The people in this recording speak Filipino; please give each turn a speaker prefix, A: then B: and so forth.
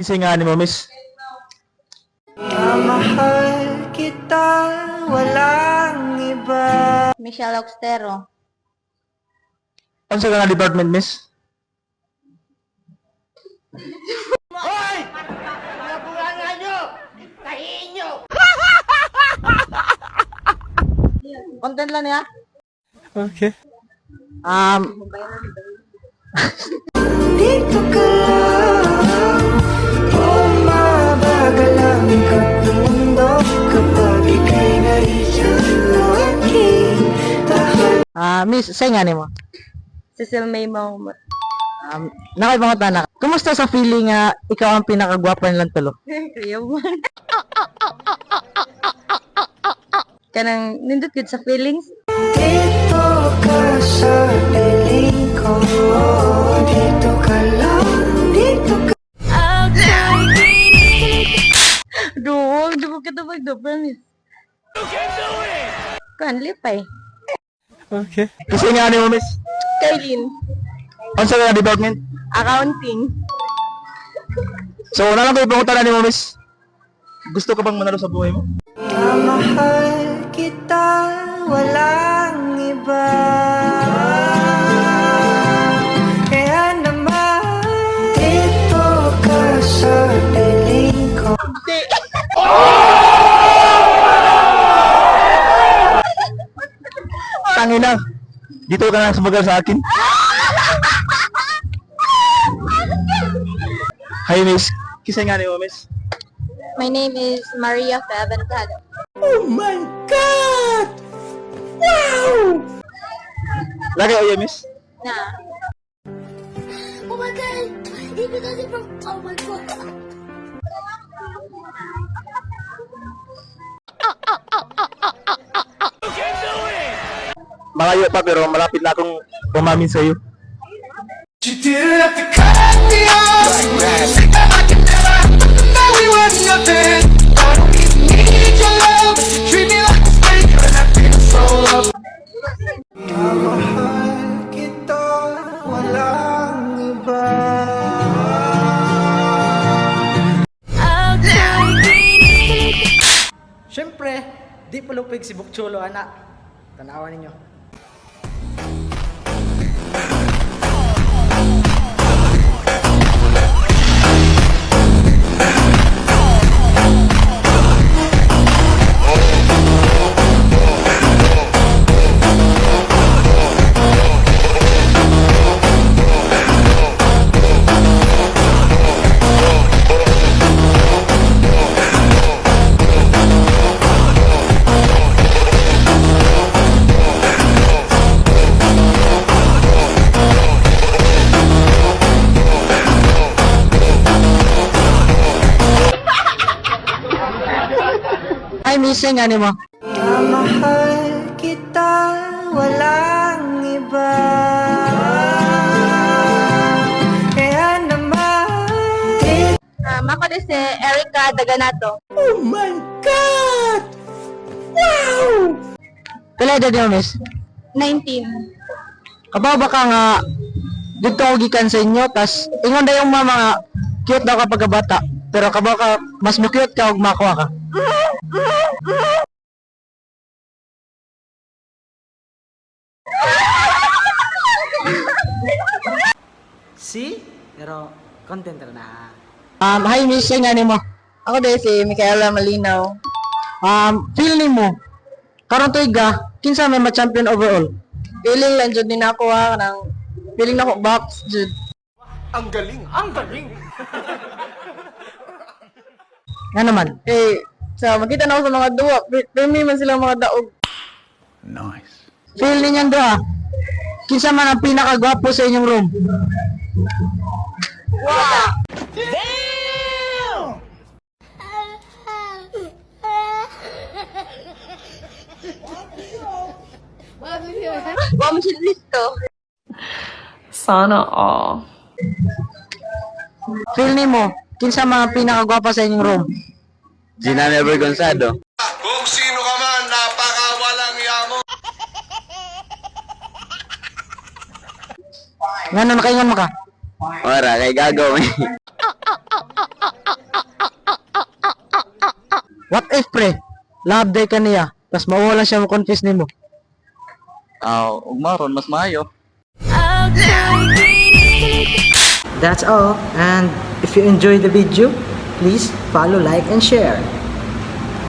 A: Kasi nga ni mo, miss.
B: Mahal kita, walang iba.
C: Michelle Oxtero.
A: Ano sa nga department, miss?
C: Content lang niya.
A: Okay.
B: Dito ka lang, umabagal ang ikot ng mundo kapag ika'y nariyan ng aking tahanan.
A: Miss, say nga ni mo.
C: Cecil May Mahumot.
A: Nakaibangot na. Kumusta sa feeling nga ikaw ang pinakagwapo nilang tulo?
C: Kuyawan. Kanang nindot gud sa feelings.
B: Dito ka sa piling ko, dito ka lang, dito ka.
C: Duwag, di mo kita mag-promise. You can do it! Kan, lipay.
A: Okay. Kasi nga ni mo, miss.
C: Kailin.
A: Ano sa nga department?
C: Accounting.
A: So, na lang ko ipangutan na ni mo, miss. Gusto ka bang manalo sa buhay mo?
B: Mahal kita, walang iba. Kaya naman, dito ka sa piling ko.
A: Tangina. Dito ka na sumagal sa akin. Hi, miss. Kasi nga ni mo, miss.
C: My name is Maria Fabentado.
A: Oh my God! Wow! Lagi o miss?
C: Na.
D: Oh my god! Even though from oh my god!
A: Malayo pa pero malapit na akong umamin sa iyo.
B: You didn't have to cut me off. I can never know we were nothing. I don't even need your love. You treat me like a snake and I feel so love. Mahal kita, walang iba.
E: Siyempre, di palupig si Bukcholo, anak. Tanawan ninyo.
A: Hi, miss. Nga ni mo.
B: Mahal kita, walang iba. Kaya naman,
C: Ako din si Erica Daganato.
A: Oh my God! Wow! Kailan edad mo, miss?
C: 19.
A: Kabaw ba ka nga dito ako gikan sa inyo, tas ingon na yung mga cute daw kapag bata. Pero kabaw ka, mas mo-cute ka huwag makuha ka.
E: Si? Pero, content na.
A: Hi, miss. Nga ni mo.
C: Ako din si Micaela Malinaw.
A: Feel ni mo. Karon to iga, kinsa may ma-champion overall.
C: Feeling lang jud din ako nang feeling na ako box jud.
A: Nga naman.
C: Makita na ako sa mga duwa, firme man silang mga daog.
A: Feel ninyang doha. Kinsa man ang pinakagwapo sa inyong room.
C: Wa mo siya listo.
F: Sana all.
A: Feel ni mo. Kinsa man ang pinakagwapo sa inyong room.
G: Gina Never Gonzalo.
H: Kung sino ka man, napakawalang yamo.
A: Nga nun, kaingon mo ka.
G: Ora, kay gagawin.
A: What if, pre? Love day ka niya, tas mawala siya mo confess nimo.
G: Ugmaron, mas maayo.
E: That's all. And if you enjoyed the video, please follow, like, and share.